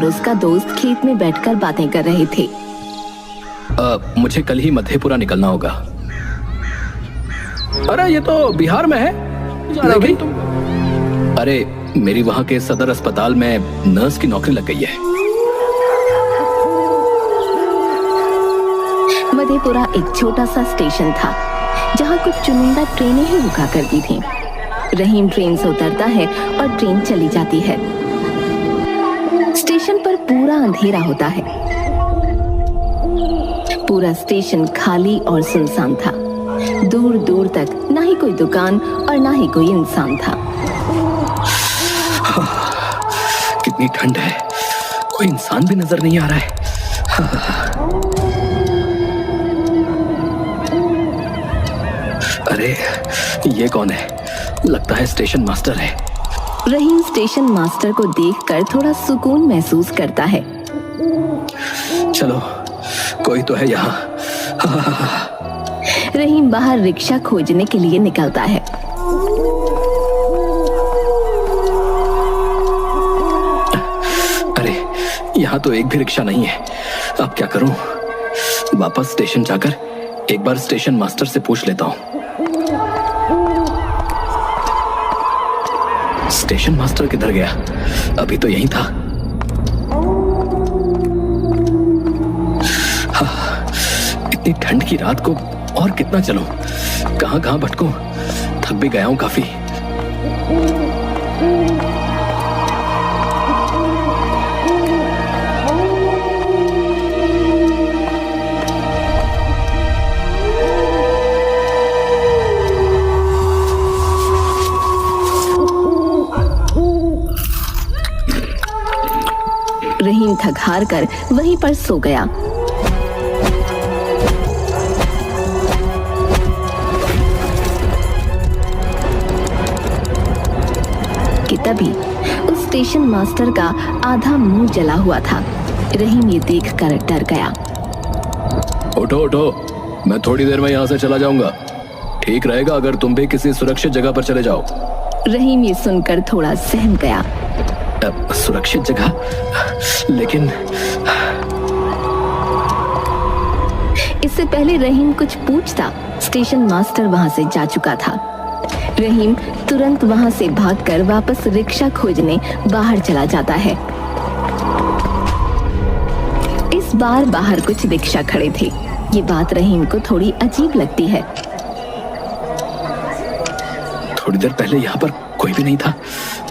उसका दोस्त खेत में बैठकर बातें कर रहे थे। मुझे कल ही मधेपुरा निकलना होगा। अरे ये तो बिहार में है। लेकिन तुम? अरे मेरी वहां के सदर अस्पताल में नर्स की नौकरी लग गई है। मधेपुरा एक छोटा सा स्टेशन था जहां कुछ चुनिंदा ट्रेनें ही रुका करती थीं। रहीम ट्रेन से उतरता है और ट्रेन चली जाती है। स्टेशन पर पूरा अंधेरा होता है। पूरा स्टेशन खाली और सुनसान था। दूर दूर तक ना ही कोई दुकान और ना ही कोई इंसान था। कितनी ठंड है, कोई इंसान भी नजर नहीं आ रहा है। अरे ये कौन है? लगता है स्टेशन मास्टर है। रहीम स्टेशन मास्टर को देखकर थोड़ा सुकून महसूस करता है। चलो कोई तो है यहाँ। रहीम बाहर रिक्शा खोजने के लिए निकलता है। अरे यहाँ तो एक भी रिक्शा नहीं है। अब क्या करूं? वापस स्टेशन जाकर एक बार स्टेशन मास्टर से पूछ लेता हूँ। स्टेशन मास्टर किधर गया? अभी तो यहीं था। इतनी ठंड की रात को और कितना चलूं? कहां कहां भटकूं? थक भी गया हूं काफी। रहीम थक हार कर वहीं पर सो गया। कि तभी उस स्टेशन मास्टर का आधा मुंह जला हुआ था। रहीम ये देखकर डर गया। उठो उठो, मैं थोड़ी देर में यहाँ से चला जाऊंगा। ठीक रहेगा अगर तुम भी किसी सुरक्षित जगह पर चले जाओ। रहीम ये सुनकर थोड़ा सहम गया। सुरक्षित जगह? लेकिन इससे पहले रहीम कुछ पूछता, स्टेशन मास्टर वहां से जा चुका था। रहीम तुरंत वहां से भागकर वापस रिक्शा खोजने बाहर चला जाता है। इस बार बाहर कुछ रिक्शा खड़े थे। ये बात रहीम को थोड़ी अजीब लगती है। थोड़ी देर पहले यहाँ पर कोई भी नहीं था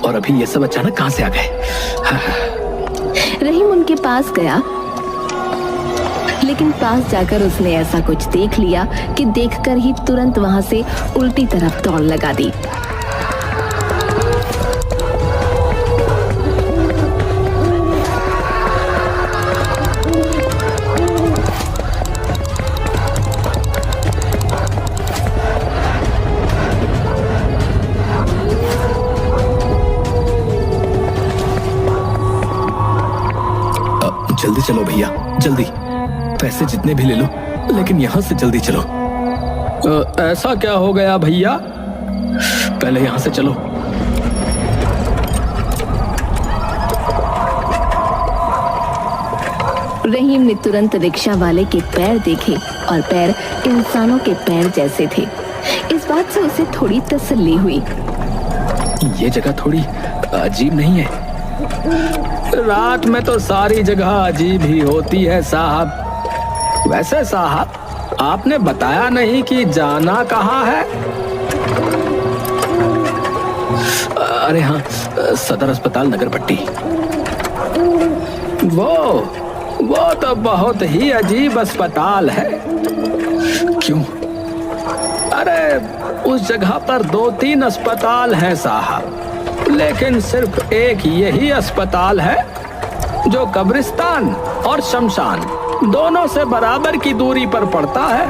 और अभी ये सब अचानक कहां से आ गए? रहीम उनके पास गया, लेकिन पास जाकर उसने ऐसा कुछ देख लिया कि देखकर ही तुरंत वहां से उल्टी तरफ दौड़ लगा दी। जल्दी चलो भैया, जल्दी। पैसे जितने भी ले लो, लेकिन यहाँ से जल्दी चलो। ऐसा क्या हो गया भैया? पहले यहाँ से चलो। रहीम ने तुरंत रिक्शा वाले के पैर देखे और पैर इंसानों के पैर जैसे थे। इस बात से उसे थोड़ी तसल्ली हुई। ये जगह थोड़ी अजीब नहीं है? रात में तो सारी जगह अजीब ही होती है साहब। वैसे साहब, आपने बताया नहीं कि जाना कहाँ है? अरे हाँ, सदर अस्पताल नगर पट्टी। वो तो बहुत ही अजीब अस्पताल है। क्यों? अरे उस जगह पर 2-3 अस्पताल हैं साहब, लेकिन सिर्फ एक यही अस्पताल है जो कब्रिस्तान और शमशान दोनों से बराबर की दूरी पर पड़ता है।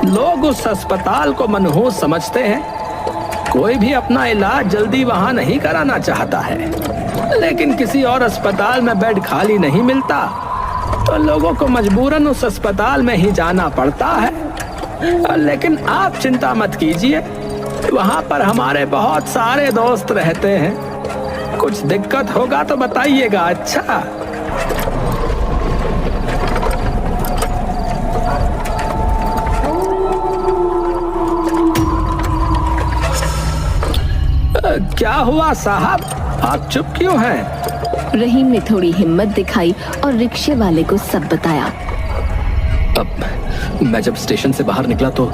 लोग उस अस्पताल को मनहूस समझते हैं। कोई भी अपना इलाज जल्दी वहां नहीं कराना चाहता है, लेकिन किसी और अस्पताल में बेड खाली नहीं मिलता तो लोगों को मजबूरन उस अस्पताल में ही जाना पड़ता है। लेकिन आप चिंता मत कीजिए, वहां पर हमारे बहुत सारे दोस्त रहते हैं। कुछ दिक्कत होगा तो बताइएगा। अच्छा? क्या हुआ साहब, आप चुप क्यों हैं? रहीम ने थोड़ी हिम्मत दिखाई और रिक्शे वाले को सब बताया। अब मैं जब स्टेशन से बाहर निकला तो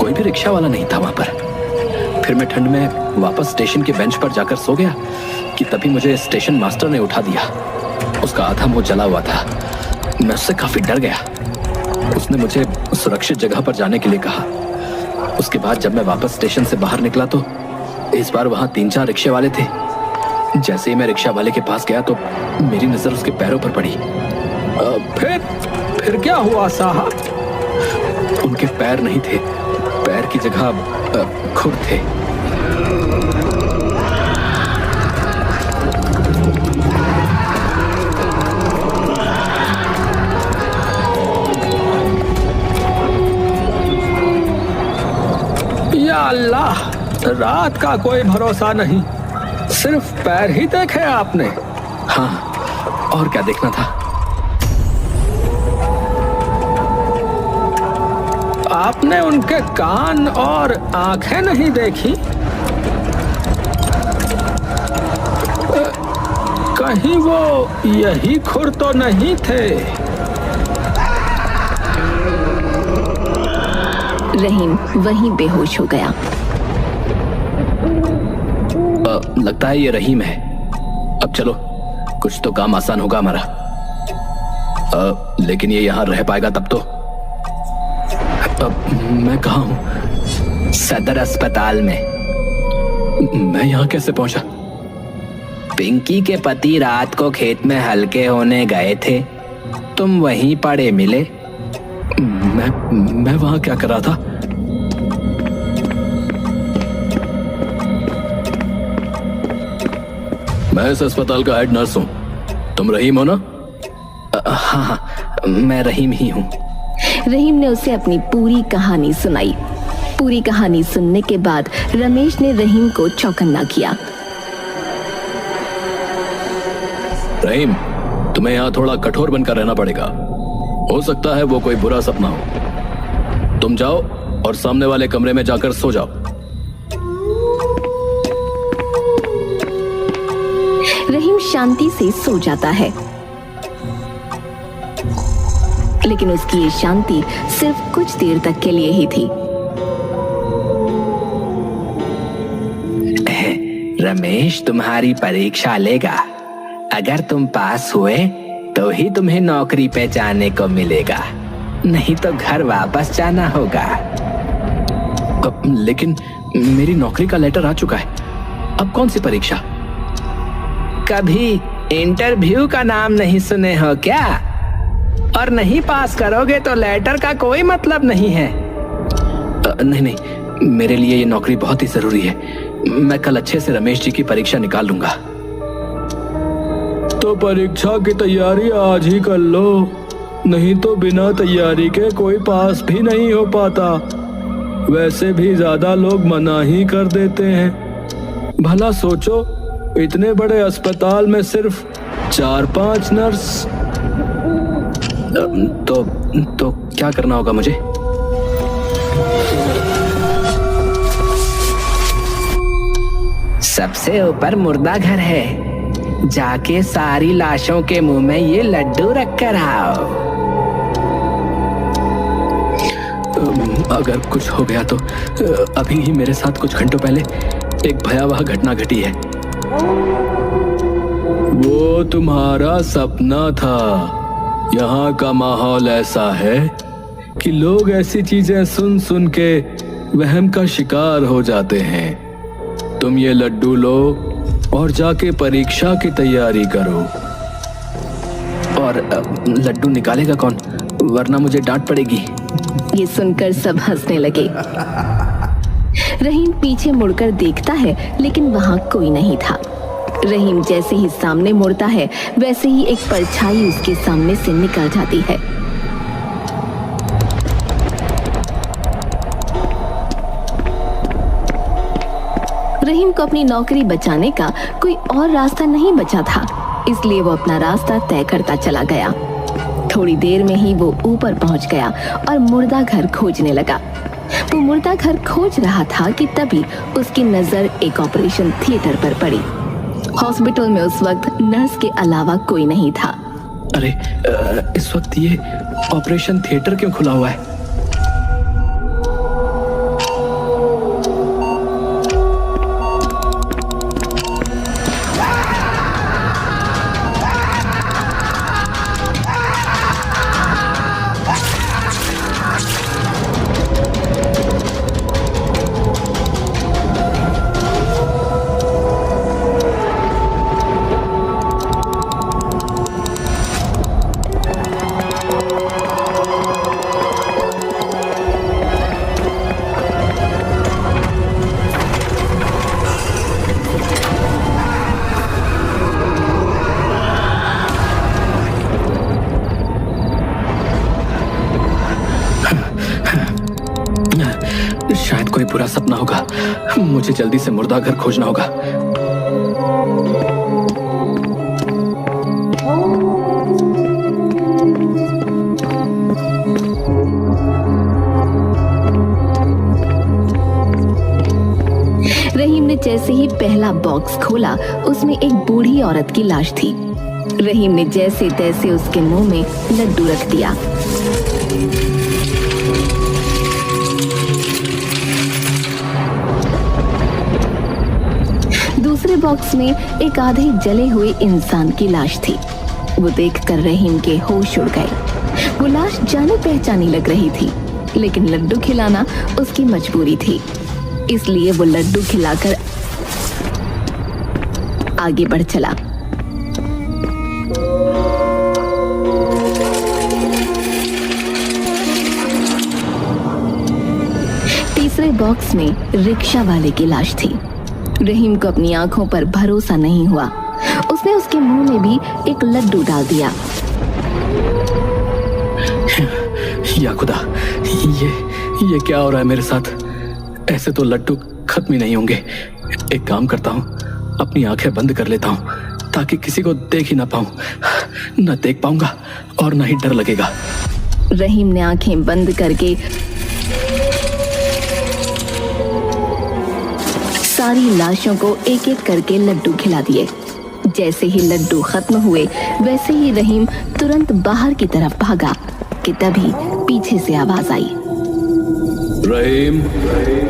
कोई भी रिक्शा वाला नहीं था वहां पर। फिर मैं ठंड में वापस स्टेशन के बेंच पर जाकर सो गया कि तभी मुझे स्टेशन मास्टर ने उठा दिया। उसका आधा मुंह जला हुआ था। मैं उससे काफी डर गया। उसने मुझे सुरक्षित जगह पर जाने के लिए कहा। उसके बाद जब मैं वापस स्टेशन से बाहर निकला तो इस बार वहां 3-4 रिक्शे वाले थे। जैसे ही मैं रिक्शा वाले के पास गया तो मेरी नजर उसके पैरों पर पड़ी। फिर क्या हुआ साहब? उनके पैर नहीं थे, पैर की जगह खुर थे। या अल्लाह, रात का कोई भरोसा नहीं, सिर्फ पैर ही देखे आपने? हाँ, और क्या देखना था? आपने उनके कान और आंखें नहीं देखी? कहीं वो यही खुर तो नहीं थे? रहीम वहीं बेहोश हो गया। लगता है ये रहीम है। अब चलो, कुछ तो काम आसान होगा हमारा। लेकिन ये यहाँ रह पाएगा तब तो। मैं कहाँ हूँ? सदर अस्पताल में। मैं यहाँ कैसे पहुंचा? पिंकी के पति रात को खेत में हल्के होने गए थे, तुम वहीं पड़े मिले। मैं वहां क्या कर रहा था? मैं इस अस्पताल का हेड नर्स हूँ। तुम रहीम हो ना? हाँ, मैं रहीम ही हूँ। रहीम ने उसे अपनी पूरी कहानी सुनाई। पूरी कहानी सुनने के बाद रमेश ने रहीम को चौकन्ना किया। रहीम, तुम्हें यहाँ थोड़ा कठोर बनकर रहना पड़ेगा। हो सकता है वो कोई बुरा सपना हो। तुम जाओ और सामने वाले कमरे में जाकर सो जाओ। रहीम शांति से सो जाता है, लेकिन उसकी ये शांति सिर्फ कुछ देर तक के लिए ही थी। रमेश तुम्हारी परीक्षा लेगा। अगर तुम पास हुए तो ही तुम्हें नौकरी पे जाने को मिलेगा, नहीं तो घर वापस जाना होगा। लेकिन मेरी नौकरी का लेटर आ चुका है, अब कौन सी परीक्षा? कभी इंटरव्यू का नाम नहीं सुने हो क्या? और नहीं पास करोगे तो लेटर का कोई मतलब नहीं है। नहीं, मेरे लिए ये नौकरी बहुत ही जरूरी है। मैं कल अच्छे से रमेश जी की परीक्षा निकाल लूंगा। तो परीक्षा की तैयारी आज ही कर लो, नहीं तो बिना तैयारी के कोई पास भी नहीं हो पाता। वैसे भी ज्यादा लोग मना ही कर देते हैं। भला सोचो, इतने बड़े अस्पताल में सिर्फ 4-5 नर्स। तो क्या करना होगा मुझे? सबसे ऊपर मुर्दा घर है, जाके सारी लाशों के मुंह में ये लड्डू रख कर आओ। अगर कुछ हो गया तो अभी ही मेरे साथ कुछ घंटों पहले एक भयावह घटना घटी है। वो तुम्हारा सपना था। यहाँ का माहौल ऐसा है कि लोग ऐसी चीजें सुन सुन के वहम का शिकार हो जाते हैं। तुम ये लड्डू लो और जाके परीक्षा की तैयारी करो। और लड्डू निकालेगा कौन, वरना मुझे डांट पड़ेगी। ये सुनकर सब हंसने लगे। रहीम पीछे मुड़कर देखता है, लेकिन वहां कोई नहीं था। रहीम जैसे ही सामने मुड़ता है, वैसे ही एक परछाई उसके सामने से निकल जाती है। रहीम को अपनी नौकरी बचाने का कोई और रास्ता नहीं बचा था, इसलिए वो अपना रास्ता तय करता चला गया। थोड़ी देर में ही वो ऊपर पहुंच गया और मुर्दा घर खोजने लगा। वो मुर्दा घर खोज रहा था कि तभी उसकी नजर एक ऑपरेशन थिएटर पर पड़ी। हॉस्पिटल में उस वक्त नर्स के अलावा कोई नहीं था। अरे इस वक्त ये ऑपरेशन थिएटर क्यों खुला हुआ है? शायद कोई बुरा सपना होगा। मुझे जल्दी से मुर्दा घर खोजना होगा। रहीम ने जैसे ही पहला बॉक्स खोला, उसमें एक बूढ़ी औरत की लाश थी। रहीम ने जैसे तैसे उसके मुंह में लड्डू रख दिया। दूसरे बॉक्स में एक आधे जले हुए इंसान की लाश थी। वो देखकर रहीम के होश उड़ गए। वो लाश जाने पहचानी लग रही थी, लेकिन लड्डू खिलाना उसकी मजबूरी थी, इसलिए वो लड्डू खिलाकर आगे बढ़ चला। तीसरे बॉक्स में रिक्शा वाले की लाश थी। रहीम को अपनी आंखों पर भरोसा नहीं हुआ। उसने उसके मुंह में भी एक लड्डू डाल दिया। या खुदा, ये क्या हो रहा है मेरे साथ? ऐसे तो लड्डू खत्म ही नहीं होंगे। एक काम करता हूँ, अपनी आंखें बंद कर लेता हूँ ताकि किसी को देख ही ना पाऊं। न देख पाऊंगा और न ही डर लगेगा। रहीम ने आंखें बंद करके सारी लाशों को एक एक करके लड्डू खिला दिए। जैसे ही लड्डू खत्म हुए, वैसे ही रहीम तुरंत बाहर की तरफ भागा कि तभी पीछे से आवाज आई, रहीम,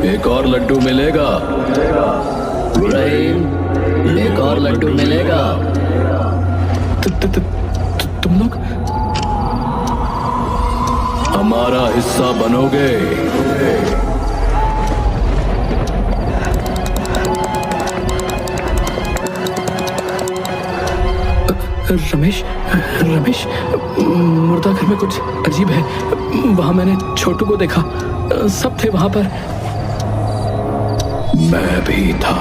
एक और लड्डू मिलेगा। रहीम, एक और लड्डू मिलेगा। तुम लोग हमारा हिस्सा बनोगे। रमेश, मुर्दा घर में कुछ अजीब है। वहां मैंने छोटू को देखा, सब थे वहां पर। मैं भी था।